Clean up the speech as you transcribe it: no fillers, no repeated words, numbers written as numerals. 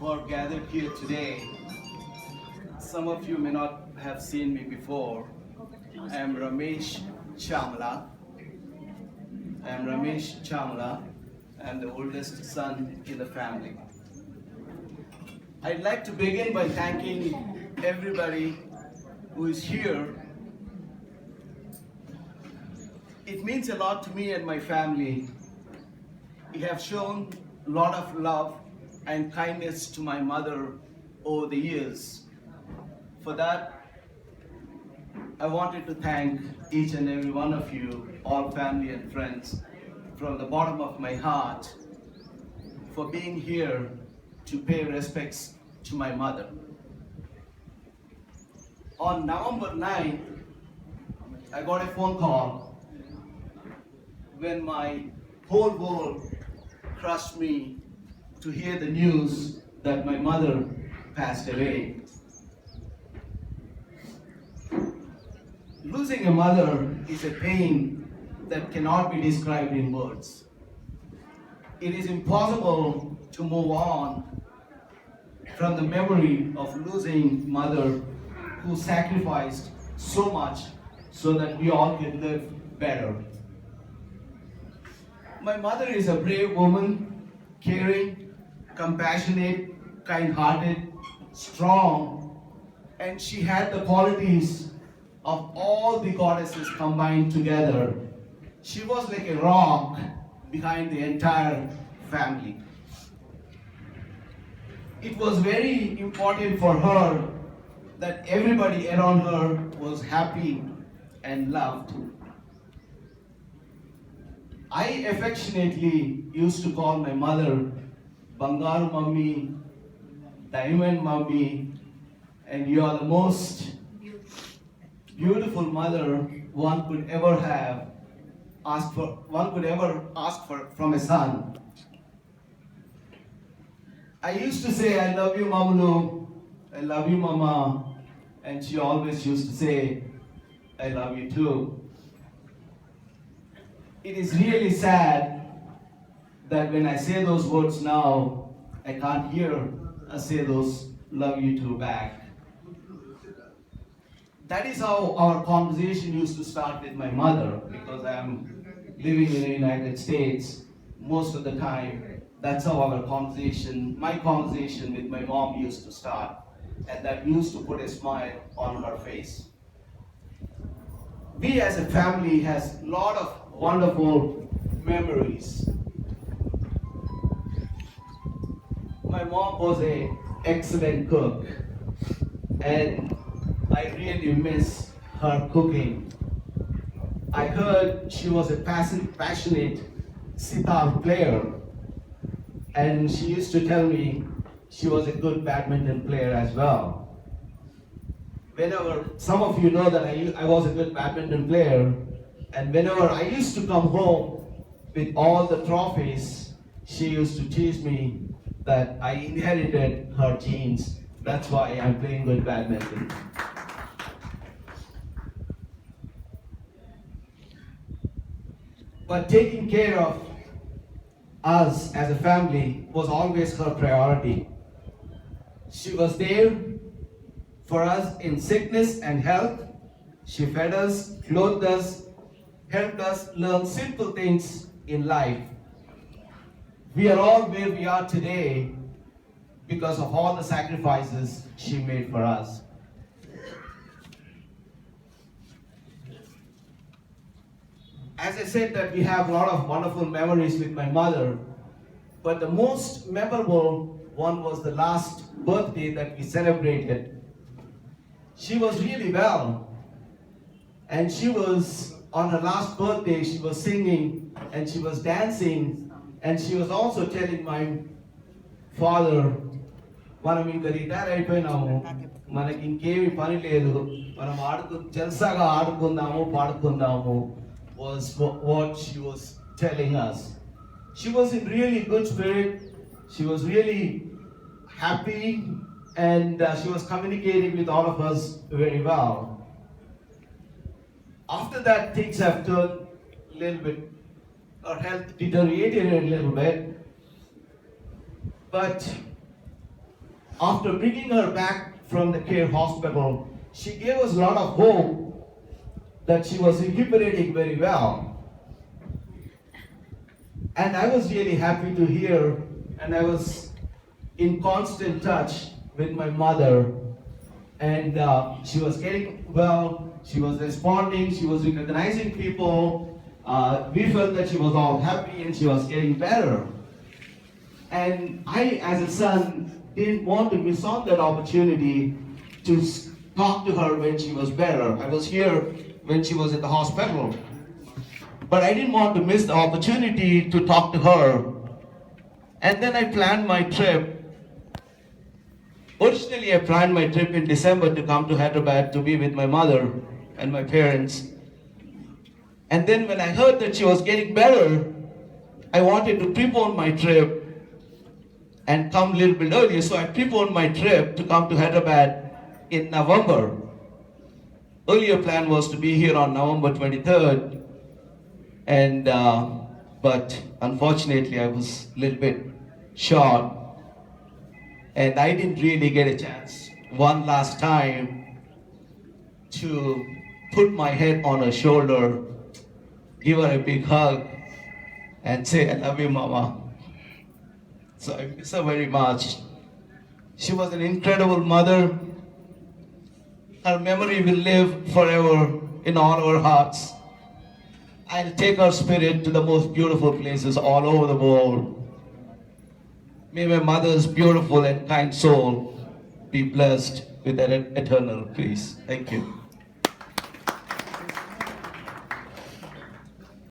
who are gathered here today. Some of you may not have seen me before. I am Ramesh Chamla. I am the oldest son in the family. I'd like to begin by thanking everybody who is here. It means a lot to me and my family. You have shown a lot of love and kindness to my mother over the years. For that, I wanted to thank each and every one of you, all family and friends, from the bottom of my heart for being here to pay respects to my mother. On November 9th, I got a phone call when my whole world crushed me to hear the news that my mother passed away. Losing a mother is a pain that cannot be described in words. It is impossible to move on from the memory of losing mother who sacrificed so much so that we all could live better. My mother is a brave woman, caring, compassionate, kind-hearted, strong, and she had the qualities of all the goddesses combined together. She was like a rock behind the entire family. It was very important for her that everybody around her was happy and loved. I affectionately used to call my mother Bangaru Mummy, Diamond Mummy, and you are the most beautiful mother one could ever ask for from a son. I used to say, I love you, Mamulu, I love you, Mama, and she always used to say, I love you too. It is really sad that when I say those words now, I can't hear her say those love you too back. That is how our conversation used to start with my mother, because I am living in the United States most of the time. That's how my conversation with my mom used to start, and that used to put a smile on her face. We as a family has a lot of wonderful memories. My mom was an excellent cook, and I really miss her cooking. I heard she was a passionate sitar player, and she used to tell me she was a good badminton player as well. Whenever, some of you know that I was a good badminton player, and whenever I used to come home with all the trophies, she used to tease me that I inherited her genes. That's why I'm playing good badminton. But taking care of us as a family was always her priority. She was there for us in sickness and health. She fed us, clothed us, helped us learn simple things in life. We are all where we are today because of all the sacrifices she made for us. As I said, that we have a lot of wonderful memories with my mother, but the most memorable one was the last birthday that we celebrated. She was really well, and she was, on her last birthday, she was singing and she was dancing, and she was also telling my father, మనం ఇంకా retire అయిపోయినాము, మనకి ఇంకేమి పని లేదు, మనం జల్సాగా ఆడుకుందాము, పాడుకుందాము, was what she was telling us. She was in really good spirit, she was really happy, and she was communicating with all of us very well. After that, things have turned a little bit, her health deteriorated a little bit, but After bringing her back from the care hospital, she gave us a lot of hope that she was recuperating very well. And I was really happy to hear, and I was in constant touch with my mother. And she was getting well, she was responding, she was recognizing people. We felt that she was all happy and she was getting better. And I, as a son, didn't want to miss on that opportunity to talk to her when she was better. I was here when she was in the hospital. But I didn't want to miss the opportunity to talk to her. And then I planned my trip. Originally, I planned my trip in December to come to Hyderabad to be with my mother and my parents. And then when I heard that she was getting better, I wanted to prepone my trip and come a little bit earlier. So I preponed my trip to come to Hyderabad in November. Earlier plan was to be here on November 23rd. And, but unfortunately, I was a little bit short. And I didn't really get a chance one last time to put my head on her shoulder, give her a big hug, and say, I love you, Mama. So I miss her very much. She was an incredible mother. Her memory will live forever in all our hearts. I'll take her spirit to the most beautiful places all over the world. May my mother's beautiful and kind soul be blessed with an eternal peace. Thank you.